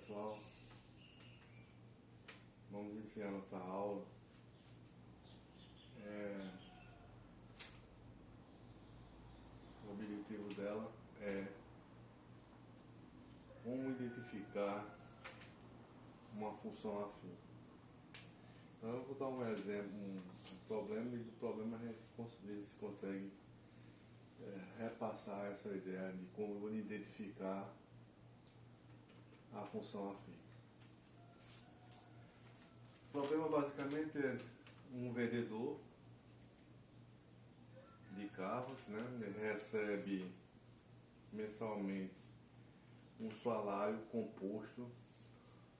pessoal, vamos iniciar nossa aula. O objetivo dela é como identificar uma função afim. Então eu vou dar um exemplo, um problema, e do problema a gente ver se consegue repassar essa ideia de como eu vou identificar a função afim. O problema basicamente é um vendedor de carros, né? Ele recebe mensalmente um salário composto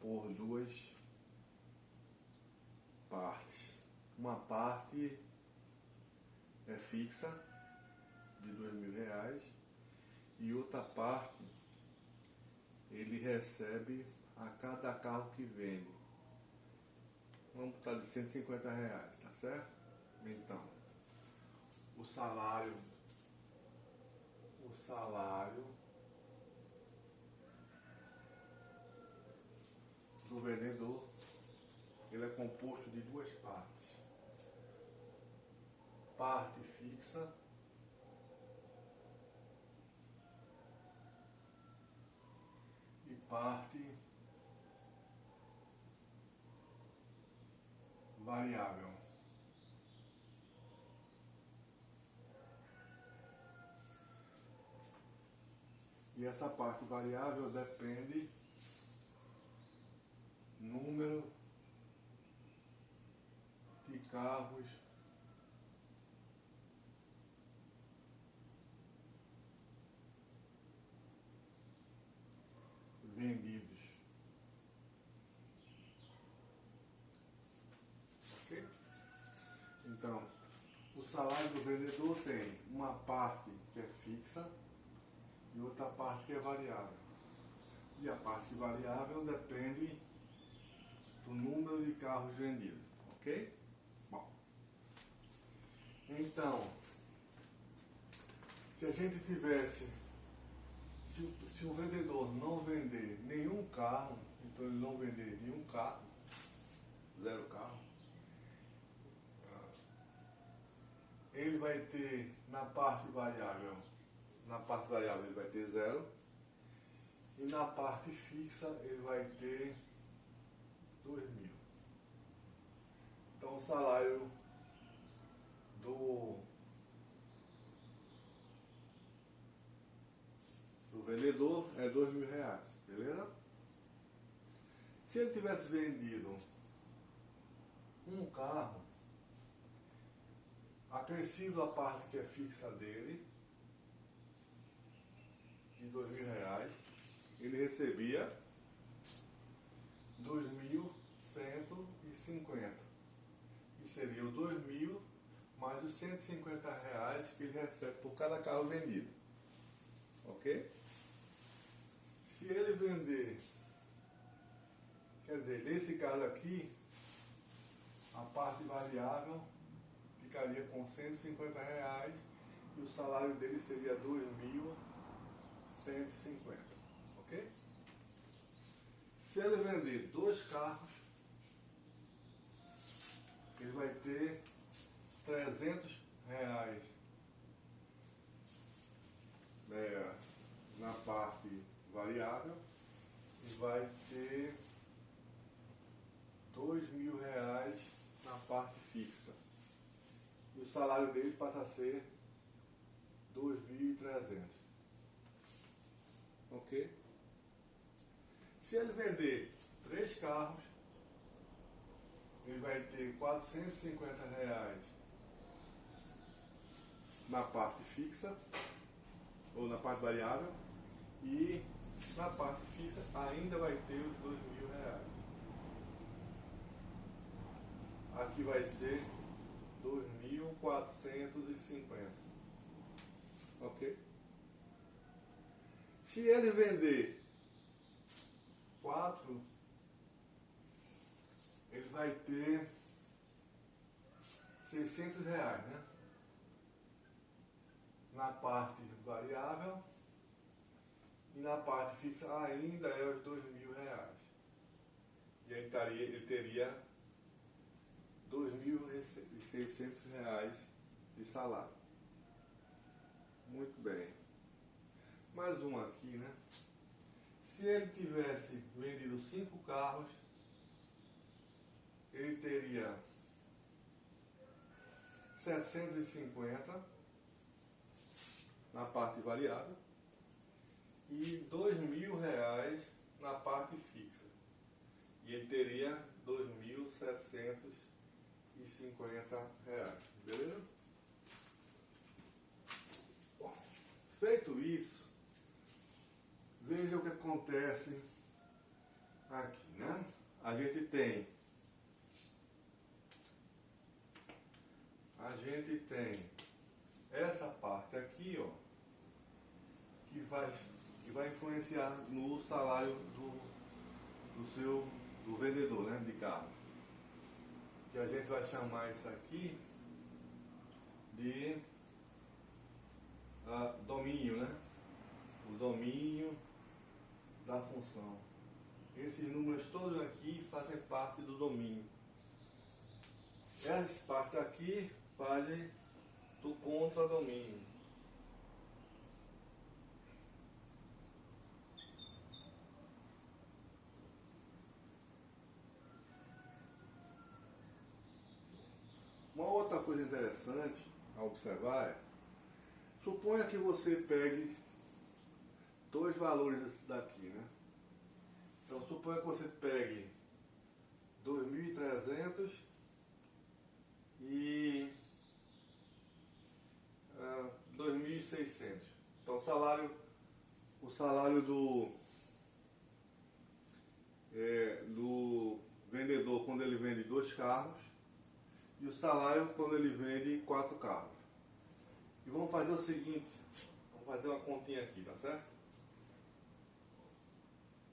por duas partes. Uma parte é fixa, de R$ 2.000, e outra parte ele recebe a cada carro que vende. Vamos botar de R$ 150, tá certo? Então, o salário do vendedor, ele é composto de duas partes. Parte fixa e parte variável. E essa parte variável depende do número de carros vendidos. Ok? Então, o salário do vendedor tem uma parte que é fixa e outra parte que é variável. E a parte variável depende do número de carros vendidos. Ok? Bom. Então, se a gente tivesse, se o vendedor não vender nenhum carro, então ele não vender nenhum carro, zero carro, ele vai ter na parte variável ele vai ter zero, e na parte fixa ele vai ter 2.000. Então o salário do vendedor é R$ 2.000, beleza? Se ele tivesse vendido um carro, acrescido a parte que é fixa dele, de R$ 2.000, ele recebia 2.150. E seria o 2.000 mais os R$ 150 que ele recebe por cada carro vendido. Ok? Se ele vender, quer dizer, nesse caso aqui, a parte variável ficaria com R$ 150 e o salário dele seria 2.150, ok? Se ele vender dois carros, ele vai ter R$ 300 na parte variável e vai ter R$ 2.000 na parte fixa. E o salário dele passa a ser 2.300. Ok? Se ele vender 3 carros, ele vai ter R$ 450 na parte fixa, ou na parte variável, e na parte fixa ainda vai ter os R$ 2.000. Aqui vai ser 2.450. Ok? Se ele vender 4, ele vai ter R$ 600, né? Na parte variável, e na parte fixa ainda é os R$ 2.000. E ele teria R$2.600 de salário. Muito bem. Mais um aqui, né? Se ele tivesse vendido 5 carros, ele teria 750 na parte variável e R$2.000 na parte fixa. E ele teria R$2.750. Beleza? Bom, feito isso, veja o que acontece aqui, né? A gente tem essa parte aqui, ó, que vai influenciar no salário do vendedor, né, de carro. Que a gente vai chamar isso aqui de domínio, né? O domínio da função. Esses números todos aqui fazem parte do domínio. Essa parte aqui fazem do contradomínio. Uma outra coisa interessante a observar é, suponha que você pegue dois valores daqui, né? Então suponha que você pegue 2.300 e 2.600. Então o salário do vendedor quando ele vende 2 carros e o salário quando ele vende 4 carros. E vamos fazer o seguinte, vamos fazer uma continha aqui, tá certo?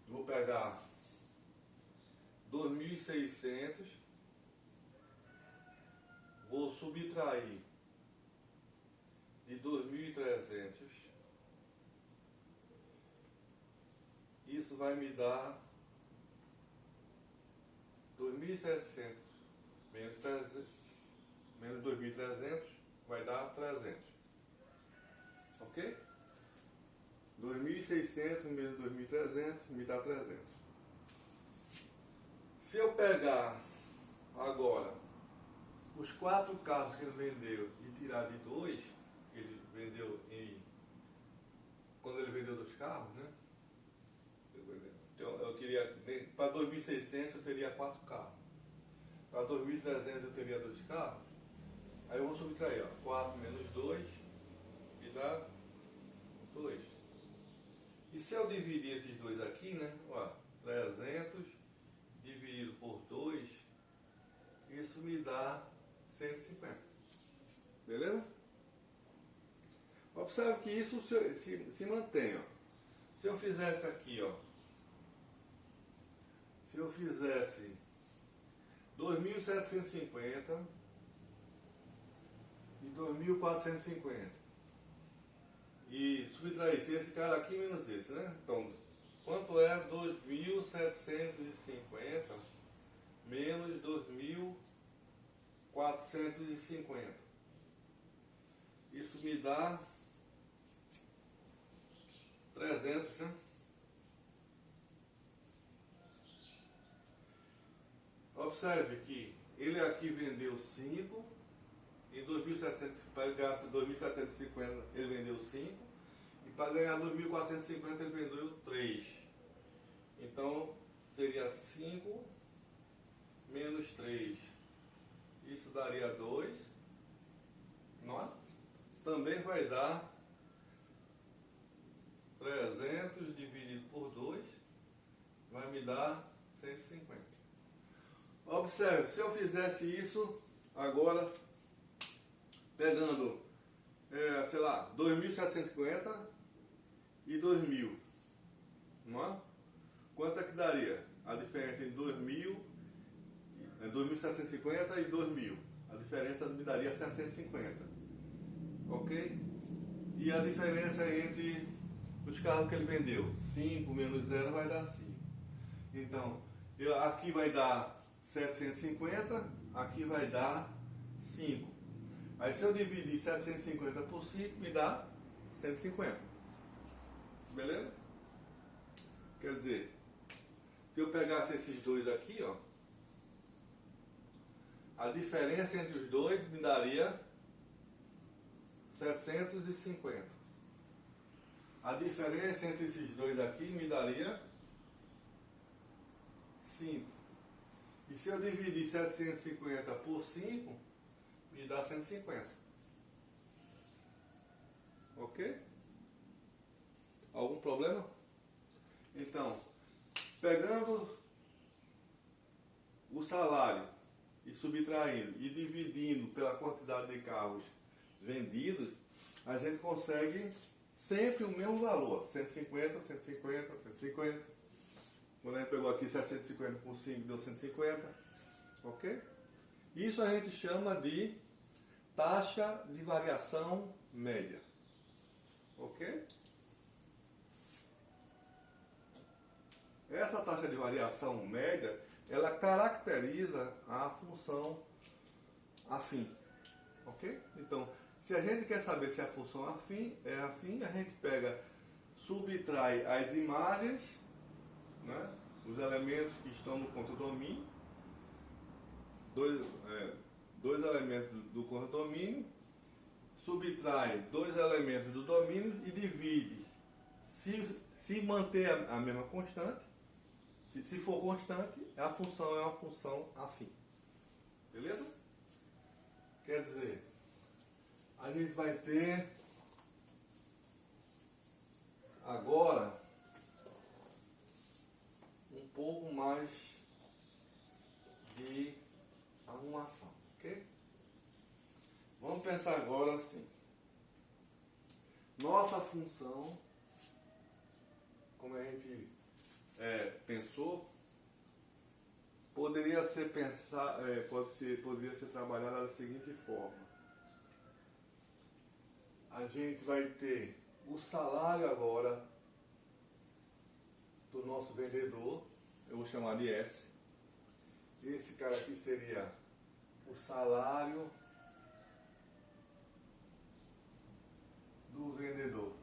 Vou pegar 2.600, vou subtrair de 2.300, isso vai me dar 2.700 menos 2.300 vai dar 300, ok? 2.600 menos 2.300 me dá 300. Se eu pegar agora os 4 carros que ele vendeu e tirar de 2, ele vendeu quando ele vendeu 2 carros, né? Então eu teria, para 2.600 eu teria 4 carros. Para 2.300 eu teria 2 carros. Aí eu vou subtrair, ó, 4 menos 2 me dá 2. E se eu dividir esses dois aqui, né? Ó, 300 dividido por 2, isso me dá 150. Beleza? Observe que isso se mantém, ó. Se eu fizesse aqui, ó, se eu fizesse 2.750 e 2.450 e subtraísse esse cara aqui menos esse, né? Então, quanto é 2.750 menos 2.450? Isso me dá 300, né? Observe que ele aqui vendeu 5, em 2.700, para ganhar 2.750 ele vendeu 5, e para ganhar 2.450 ele vendeu 3. Então seria 5 menos 3. Isso daria 2. Não é? Também vai dar 300 dividido por 2, vai me dar 150. Observe, se eu fizesse isso agora, pegando, sei lá, 2.750 e 2.000, não é? Quanto é que daria a diferença entre 2.750 e 2.000? A diferença me daria 750, ok? E a diferença entre os carros que ele vendeu, 5 menos 0 vai dar 5. Então, Aqui vai dar 750, aqui vai dar 5. Aí se eu dividir 750 por 5, me dá 150. Beleza? Quer dizer, se eu pegasse esses dois aqui, ó, a diferença entre os dois me daria 750. A diferença entre esses dois aqui me daria 5. E se eu dividir 750 por 5, me dá 150. Ok? Algum problema? Então, pegando o salário e subtraindo e dividindo pela quantidade de carros vendidos, a gente consegue sempre o mesmo valor, 150, 150, 150. Quando a gente pegou aqui 750 por 5, deu 150, ok? Isso a gente chama de taxa de variação média, ok? Essa taxa de variação média, ela caracteriza a função afim, ok? Então, se a gente quer saber se a função é afim, a gente pega, subtrai as imagens, né, os elementos que estão no contra-domínio, dois elementos do contra-domínio, subtrai dois elementos do domínio e divide. Se manter a mesma constante, se for constante, a função é uma função afim. Beleza? Quer dizer, a gente vai ter agora um pouco mais de arrumação, ok? Vamos pensar agora assim. Nossa função, como a gente pensou, poderia ser poderia ser trabalhada da seguinte forma. A gente vai ter o salário agora do nosso vendedor, eu vou chamar de S. Esse cara aqui seria o salário do vendedor.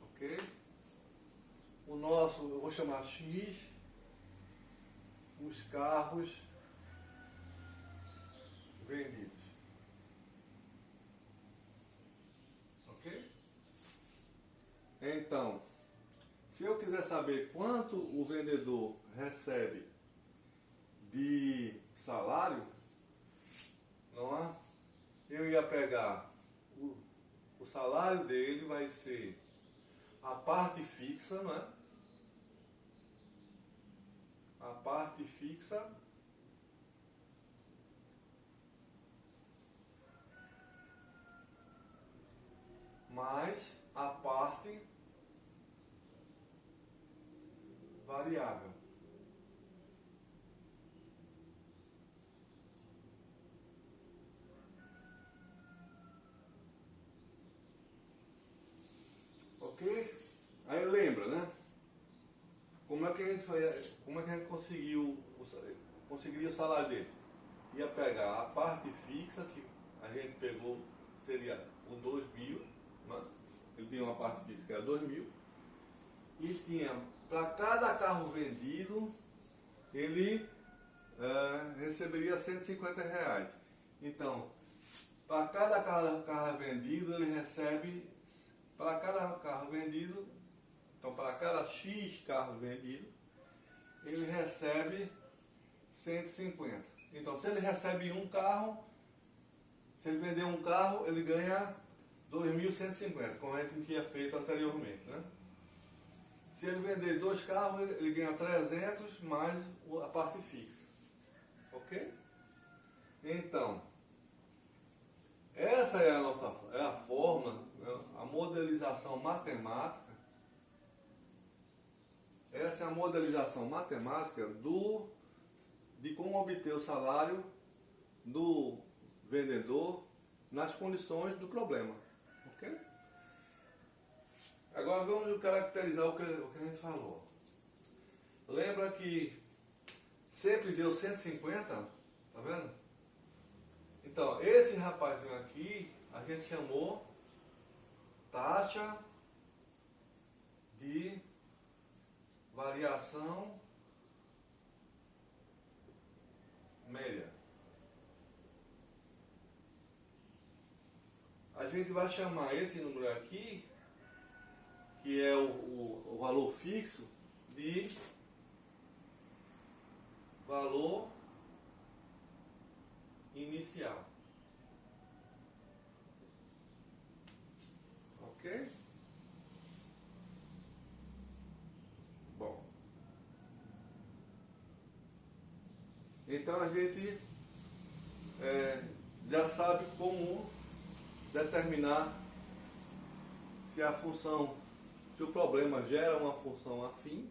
Ok? O nosso, eu vou chamar X, os carros vendidos. Ok? Então, se eu quiser saber quanto o vendedor recebe de salário, não é? Eu ia pegar o salário dele, vai ser a parte fixa, não é? A parte fixa mais a parte variável. Ok? Aí lembra, né? Como é que a gente conseguiria o salário dele? Ia pegar a parte fixa, que a gente pegou, seria o 2.000, né? Ele tinha uma parte fixa que era 2.000, e tinha, para cada carro vendido, ele receberia 150 reais. Então, para cada carro vendido, ele recebe, para cada carro vendido, então para cada X carro vendido, ele recebe 150. Então, se ele recebe um carro, se ele vender um carro, ele ganha 2.150, como a gente tinha feito anteriormente, né? Se ele vender 2 carros, ele ganha 300 mais a parte fixa. Ok? Então, essa é a forma, a modelização matemática. Essa é a modelização matemática de como obter o salário do vendedor nas condições do problema. Ok? Agora vamos caracterizar o que a gente falou. Lembra que sempre deu 150, tá vendo? Então, esse rapazinho aqui, a gente chamou taxa de variação média. A gente vai chamar esse número aqui, que é o valor fixo, de valor inicial. Ok? Bom. Então a gente já sabe como determinar se a função, se o problema gera uma função afim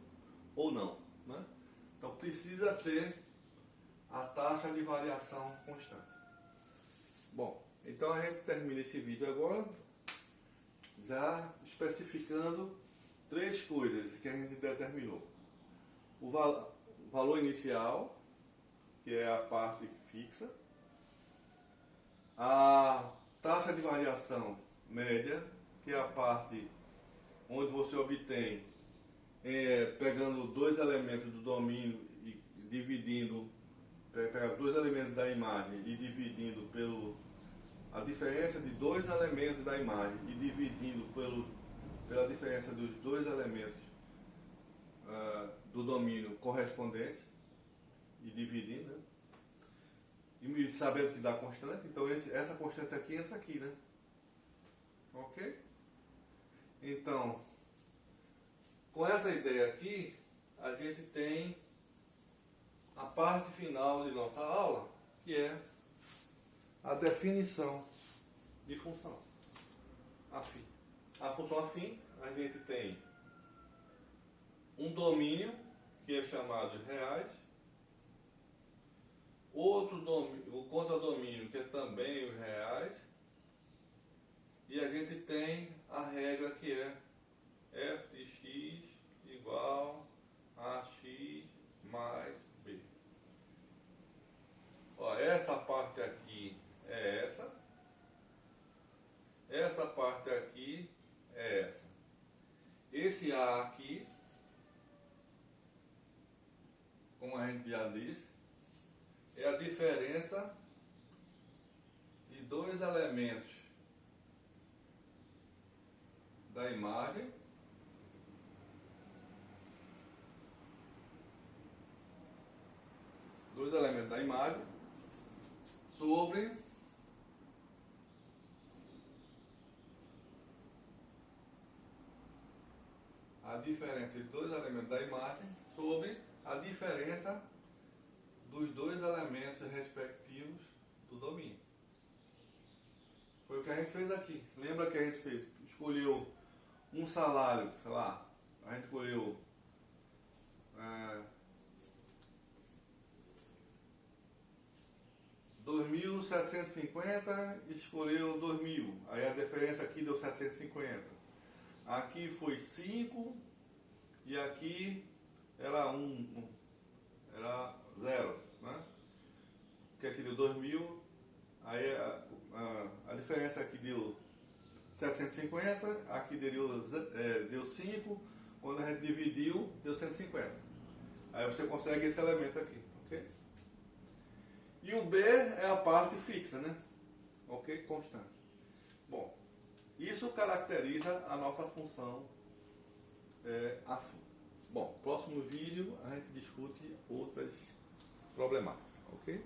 ou não, né? Então precisa ter a taxa de variação constante. Bom, então a gente termina esse vídeo agora já especificando três coisas que a gente determinou. O valor inicial, que é a parte fixa, a taxa de variação média, que é a parte onde você obtém pegando dois elementos do domínio e dividindo, pega dois elementos da imagem e dividindo a diferença de dois elementos da imagem e dividindo pela diferença dos dois elementos do domínio correspondente e dividindo, né? E sabendo que dá constante, então essa constante aqui entra aqui, né? Ok? Então, com essa ideia aqui, a gente tem a parte final de nossa aula, que é a definição de função afim. A função afim, a gente tem um domínio, que é chamado de reais, outro domínio, o contradomínio, que é também os reais, e a gente tem a regra que é f de x igual a x mais b. Ó, essa parte aqui é essa parte aqui é essa. Esse A aqui, como a gente já disse, é a diferença de dois elementos da imagem sobre a diferença de dois elementos da imagem sobre a diferença dos dois elementos respectivos do domínio. Foi o que a gente fez aqui. Lembra que a gente fez? Escolheu um salário, sei lá, a gente escolheu 2.750, escolheu 2.000. Aí a diferença aqui deu 750. Aqui foi 5 e aqui era 1, era 0, né? Que aqui deu 2.000. Aí a diferença aqui deu 750, aqui deu 5, quando a gente dividiu, deu 150. Aí você consegue esse elemento aqui, ok? E o B é a parte fixa, né? Ok? Constante. Bom, isso caracteriza a nossa função afim. Bom, próximo vídeo a gente discute outras problemáticas, ok?